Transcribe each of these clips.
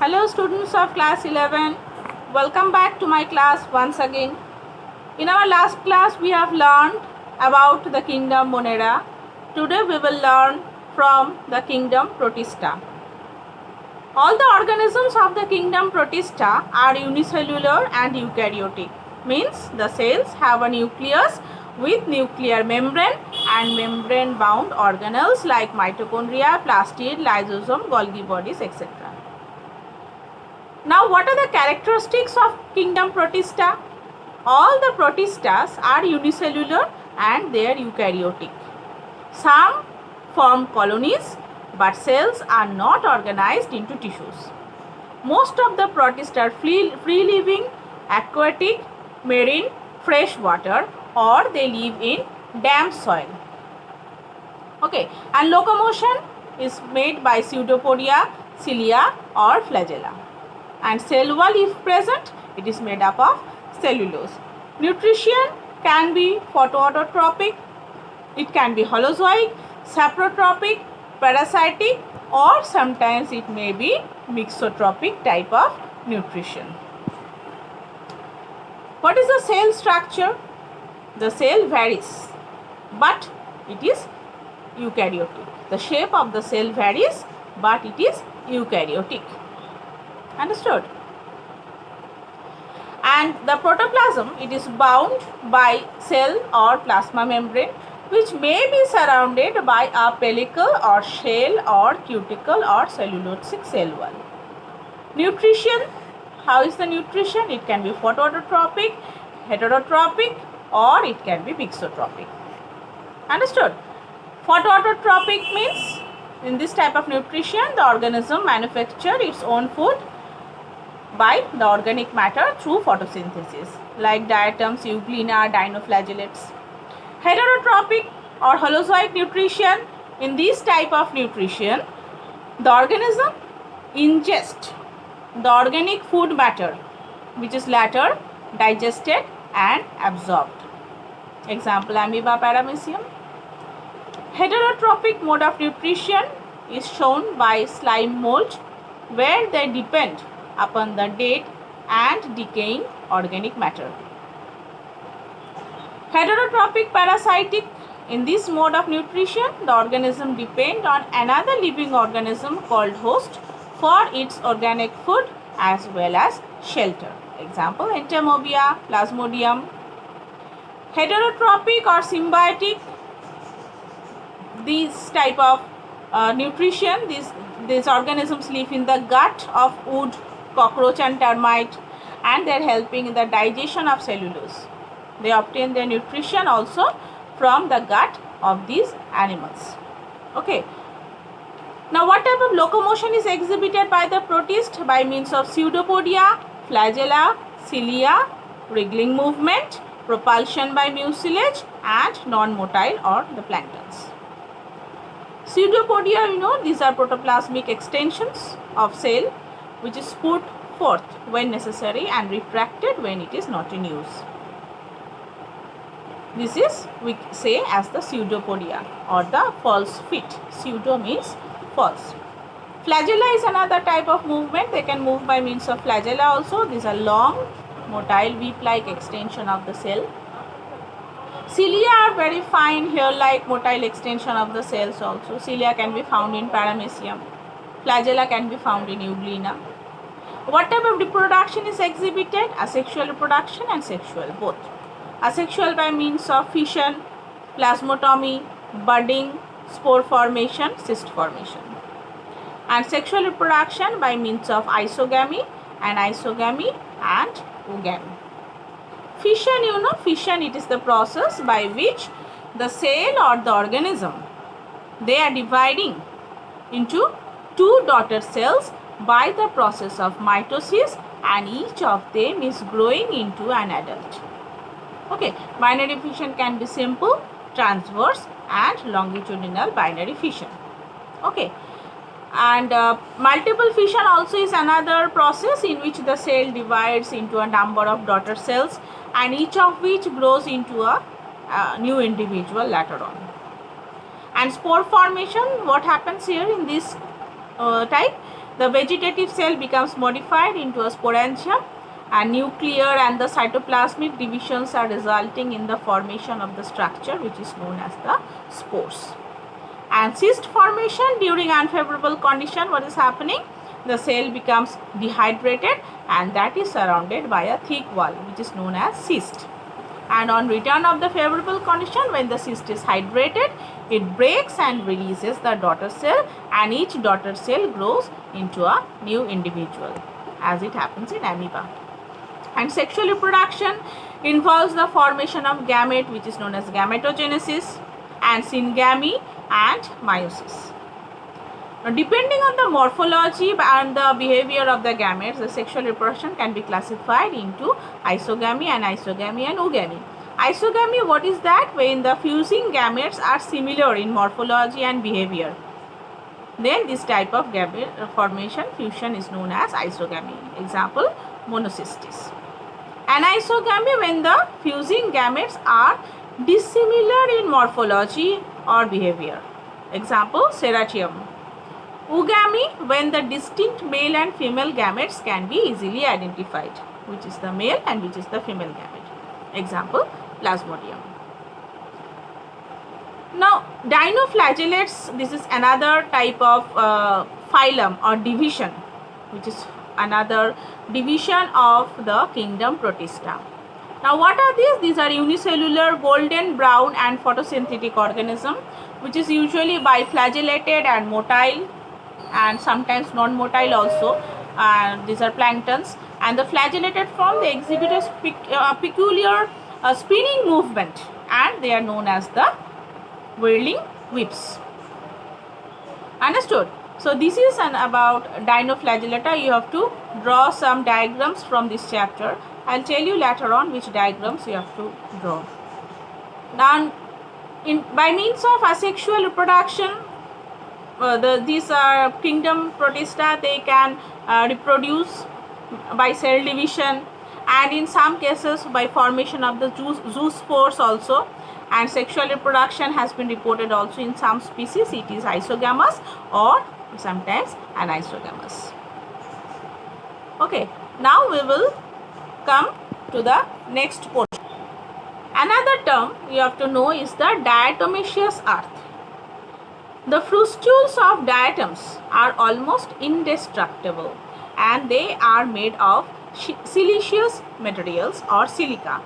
Hello students of class 11, welcome back to my class once again. In our last class we have learned about the kingdom Monera. Today we will learn from the kingdom Protista. All the organisms of the kingdom Protista are unicellular and eukaryotic, means the cells have a nucleus with nuclear membrane and membrane bound organelles like mitochondria, plastid, lysosome, Golgi bodies, etc. Now, what are the characteristics of kingdom Protista? All the Protistas are unicellular and they are eukaryotic. Some form colonies, but cells are not organized into tissues. Most of the Protists are free-living, aquatic, marine, fresh water, or they live in damp soil. Okay, and locomotion is made by pseudopodia, cilia, or flagella. And cell wall, if present, it is made up of cellulose. Nutrition can be photoautotropic, it can be holozoic, saprotropic, parasitic, or sometimes it may be mixotropic type of nutrition. What is the cell structure? The cell varies, but it is eukaryotic. The shape of the cell varies, but it is eukaryotic. Understood? And the protoplasm, it is bound by cell or plasma membrane, which may be surrounded by a pellicle or shell or cuticle or cellulosic cell wall. Nutrition, how is the nutrition? It can be photoautotropic, heterotropic, or it can be mixotropic. Understood? Photoautotropic means in this type of nutrition, the organism manufactures its own food by the organic matter through photosynthesis, like diatoms, euglena, dinoflagellates. Heterotropic or holozoic nutrition, in this type of nutrition, the organism ingests the organic food matter, which is later digested and absorbed. Example, amoeba, paramecium. Heterotropic mode of nutrition is shown by slime mold, where they depend upon the dead and decaying organic matter. Heterotropic parasitic, in this mode of nutrition, the organism depends on another living organism called host for its organic food as well as shelter. Example, Entomobia, Plasmodium. Heterotropic or symbiotic, these type of nutrition, these organisms live in the gut of wood, cockroach and termite, and they are helping in the digestion of cellulose. They obtain their nutrition also from the gut of these animals. Okay. Now, what type of locomotion is exhibited by the protist? By means of pseudopodia, flagella, cilia, wriggling movement, propulsion by mucilage, and non-motile or the planktons. Pseudopodia, these are protoplasmic extensions of cell which is put forth when necessary and retracted when it is not in use. This is, we say, as the pseudopodia or the false feet. Pseudo means false. Flagella is another type of movement. They can move by means of flagella also. These are long, motile, whip-like extension of the cell. Cilia are very fine hair-like motile extension of the cells also. Cilia can be found in paramecium. Flagella can be found in euglena. What type of reproduction is exhibited? Asexual reproduction and sexual, both. Asexual by means of fission, plasmotomy, budding, spore formation, cyst formation. And sexual reproduction by means of isogamy and oogamy. Fission, fission, it is the process by which the cell or the organism, they are dividing into two daughter cells by the process of mitosis, and each of them is growing into an adult. Okay, binary fission can be simple, transverse and longitudinal binary fission. Okay, and multiple fission also is another process in which the cell divides into a number of daughter cells and each of which grows into a new individual later on. And spore formation, what happens here in this type? The vegetative cell becomes modified into a sporangium, and nuclear and the cytoplasmic divisions are resulting in the formation of the structure which is known as the spores. And cyst formation during unfavorable condition, what is happening? The cell becomes dehydrated and that is surrounded by a thick wall which is known as cyst. And on return of the favorable condition, when the cyst is hydrated, it breaks and releases the daughter cell, and each daughter cell grows into a new individual, as it happens in amoeba. And sexual reproduction involves the formation of gamete which is known as gametogenesis, and syngamy and meiosis. Now, depending on the morphology and the behavior of the gametes, the sexual reproduction can be classified into isogamy and oogamy. Isogamy, what is that? When the fusing gametes are similar in morphology and behavior, then this type of gamete formation fusion is known as isogamy. Example, monocystis. Anisogamy, when the fusing gametes are dissimilar in morphology or behavior. Example, ceratium. Oogamy, when the distinct male and female gametes can be easily identified, which is the male and which is the female gamete. Example, plasmodium. Now, dinoflagellates, this is another type of phylum or division, which is another division of the kingdom Protista. Now, what are these? These are unicellular, golden brown and photosynthetic organism, which is usually biflagellated and motile, and sometimes non-motile also. These are planktons, and the flagellated form, they exhibit a peculiar spinning movement, and they are known as the whirling whips. Understood? So this is about dinoflagellata. You have to draw some diagrams from this chapter. I will tell you later on which diagrams you have to draw. Now, by means of asexual reproduction, these are kingdom Protista, they can reproduce by cell division, and in some cases by formation of the zoospores also. And sexual reproduction has been reported also in some species. It is isogamous or sometimes anisogamous. Okay, now we will come to the next portion. Another term you have to know is the diatomaceous earth. The frustules of diatoms are almost indestructible, and they are made of siliceous materials or silica,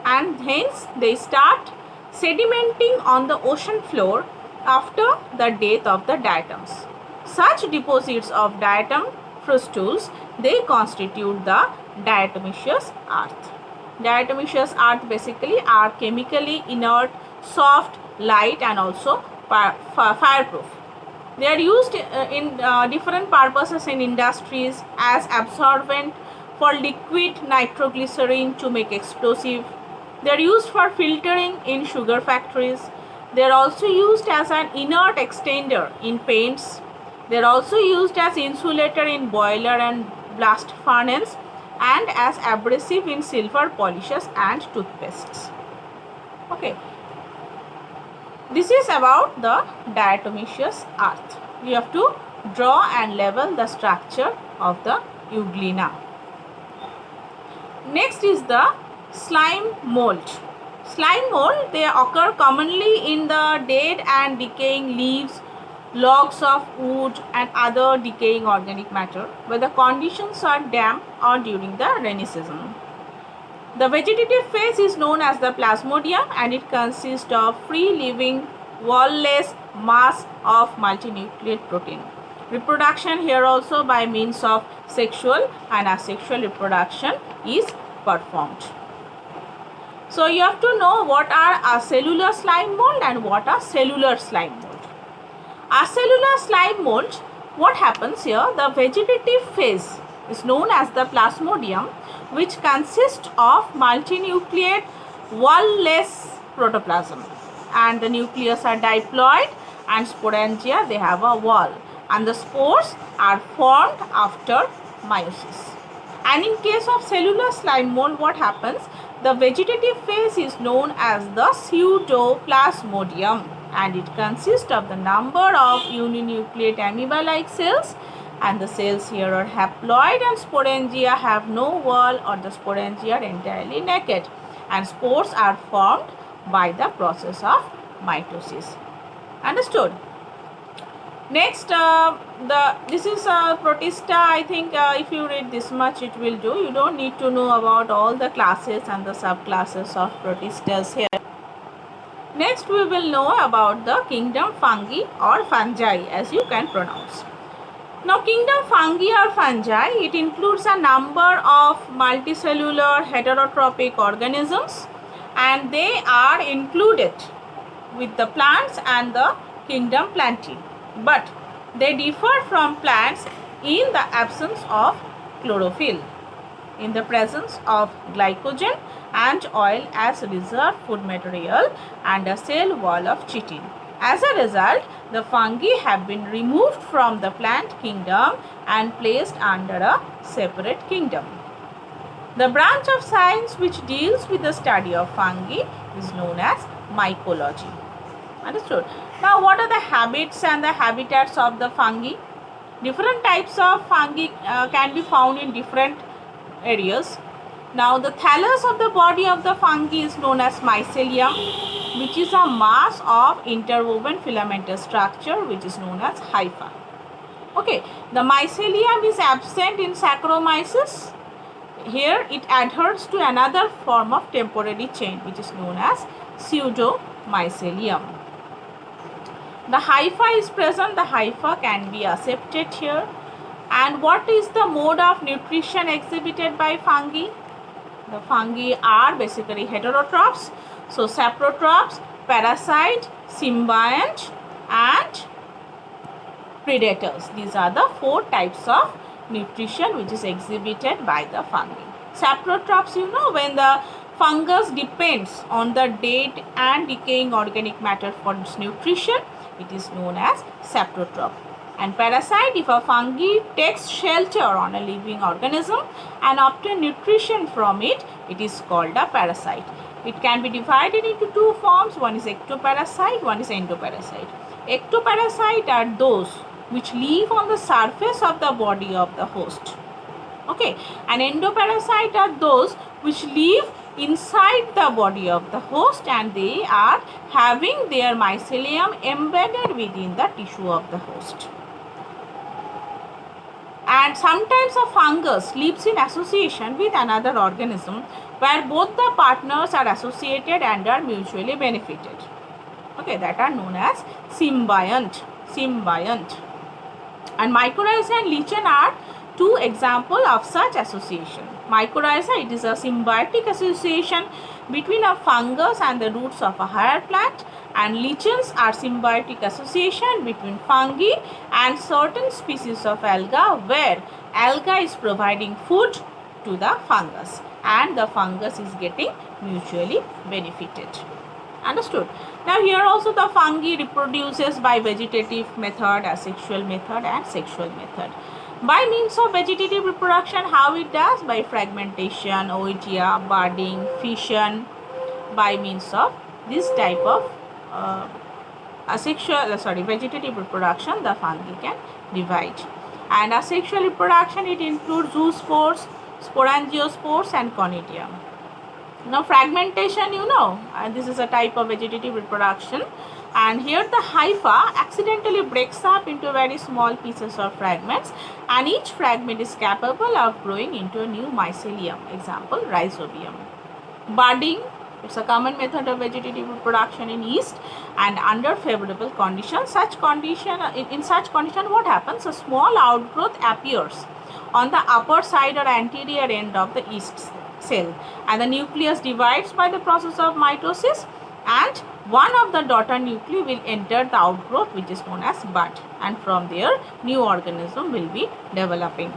and hence they start sedimenting on the ocean floor after the death of the diatoms. Such deposits of diatom frustules, they constitute the diatomaceous earth. Diatomaceous earth basically are chemically inert, soft, light and also fireproof. They are used in different purposes in industries as absorbent for liquid nitroglycerin to make explosive. They are used for filtering in sugar factories. They are also used as an inert extender in paints. They are also used as insulator in boiler and blast furnace, and as abrasive in silver polishes and toothpastes. Okay. This is about the diatomaceous earth. You have to draw and level the structure of the euglena. Next is the slime mold. Slime mold, they occur commonly in the dead and decaying leaves, logs of wood and other decaying organic matter where the conditions are damp or during the rainy season. The vegetative phase is known as the plasmodium, and it consists of free living wall-less mass of multinucleate protein. Reproduction here also by means of sexual and asexual reproduction is performed. So you have to know what are acellular slime mold and what are cellular slime mold. Acellular slime mold, what happens here? The vegetative phase is known as the plasmodium, which consists of multinucleate wall-less protoplasm, and the nucleus are diploid and sporangia, they have a wall, and the spores are formed after meiosis. And in case of cellular slime mold, what happens? The vegetative phase is known as the pseudoplasmodium, and it consists of the number of uninucleate amoeba-like cells and the cells here are haploid, and sporangia have no wall, or the sporangia are entirely naked, and spores are formed by the process of mitosis. Understood? Next, this is Protista. I think if you read this much, it will do. You don't need to know about all the classes and the subclasses of Protistas here. Next, we will know about the kingdom fungi or fungi, as you can pronounce. Now, kingdom fungi or fungi, it includes a number of multicellular heterotrophic organisms, and they are included with the plants and the kingdom Plantae, but they differ from plants in the absence of chlorophyll, in the presence of glycogen and oil as reserve food material, and a cell wall of chitin. As a result, the fungi have been removed from the plant kingdom and placed under a separate kingdom. The branch of science which deals with the study of fungi is known as mycology. Understood? Now, what are the habits and the habitats of the fungi? Different types of fungi can be found in different areas. Now, the thallus of the body of the fungi is known as mycelium, which is a mass of interwoven filamentous structure which is known as hypha. Okay, the mycelium is absent in Saccharomyces. Here it adheres to another form of temporary chain which is known as pseudomycelium. The hypha is present. The hypha can be accepted here. And what is the mode of nutrition exhibited by fungi? The fungi are basically heterotrophs. So, saprotrophs, parasite, symbiont and predators. These are the 4 types of nutrition which is exhibited by the fungi. Saprotrophs, you know, when the fungus depends on the dead and decaying organic matter for its nutrition, it is known as saprotroph. And parasite, if a fungi takes shelter on a living organism and obtain nutrition from it, it is called a parasite. It can be divided into 2 forms. One is ectoparasite, one is endoparasite. Ectoparasite are those which live on the surface of the body of the host. Okay, and endoparasite are those which live inside the body of the host, and they are having their mycelium embedded within the tissue of the host. And sometimes a fungus lives in association with another organism where both the partners are associated and are mutually benefited. Okay, that are known as symbiont. And mycorrhiza and lichen are 2 examples of such association. Mycorrhiza, it is a symbiotic association between a fungus and the roots of a higher plant, and lichens are symbiotic association between fungi and certain species of alga, where alga is providing food to the fungus and the fungus is getting mutually benefited. Understood? Now, here also the fungi reproduces by vegetative method, asexual method and sexual method. By means of vegetative reproduction, how it does? By fragmentation, oidia, budding, fission. By means of this type of vegetative reproduction, the fungi can divide. And asexual reproduction, it includes zoospores, sporangiospores and conidium. Now, fragmentation, you know, this is a type of vegetative reproduction, and here the hypha accidentally breaks up into very small pieces or fragments, and each fragment is capable of growing into a new mycelium, example rhizobium. Budding, it's a common method of vegetative reproduction in yeast, and under favorable conditions, in such condition what happens? A small outgrowth appears on the upper side or anterior end of the yeast cell, and the nucleus divides by the process of mitosis, and one of the daughter nuclei will enter the outgrowth which is known as bud, and from there new organism will be developing.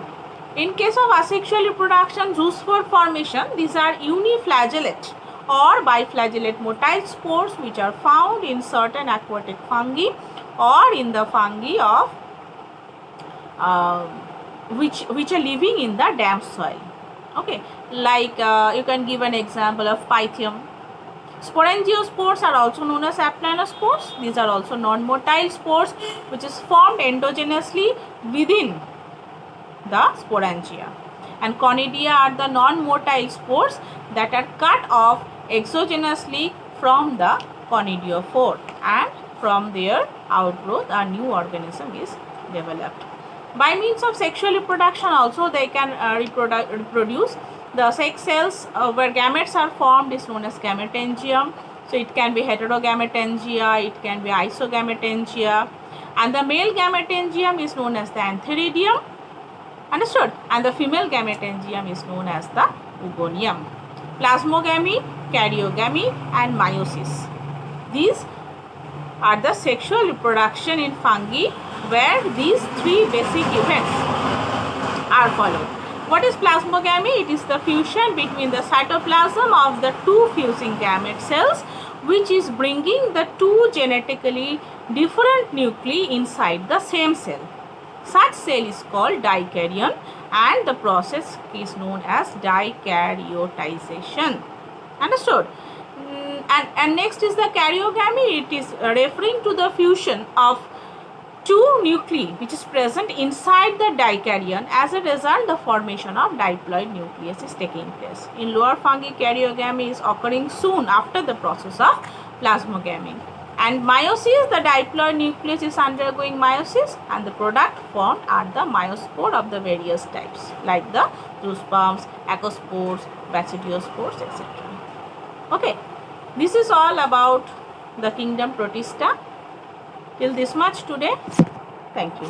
In case of asexual reproduction, zoospore formation, these are uniflagellate or biflagellate motile spores which are found in certain aquatic fungi or in the fungi of which are living in the damp soil. Okay, like you can give an example of Pythium. Sporangiospores are also known as aplanospores. These are also non-motile spores which is formed endogenously within the sporangia. And conidia are the non-motile spores that are cut off exogenously from the conidiophore, and from their outgrowth a new organism is developed. By means of sexual reproduction also they can reproduce. The sex cells where gametes are formed is known as gametangium. So it can be heterogametangia, it can be isogametangia, and the male gametangium is known as the antheridium. Understood? And the female gametangium is known as the oogonium. Plasmogamy, karyogamy, and meiosis. These are the sexual reproduction in fungi where these three basic events are followed. What is plasmogamy? It is the fusion between the cytoplasm of the two fusing gamete cells, which is bringing the two genetically different nuclei inside the same cell. Such cell is called dikaryon, and the process is known as dikaryotization. Understood? And next is the karyogamy. It is referring to the fusion of two nuclei which is present inside the dikaryon. As a result, the formation of diploid nucleus is taking place. In lower fungi, karyogamy is occurring soon after the process of plasmogamy. And meiosis, the diploid nucleus is undergoing meiosis, and the product formed are the meiospore of the various types like the zoosperms, acospores, basidiospores, etc. Okay, this is all about the kingdom Protista. Till this much today. Thank you.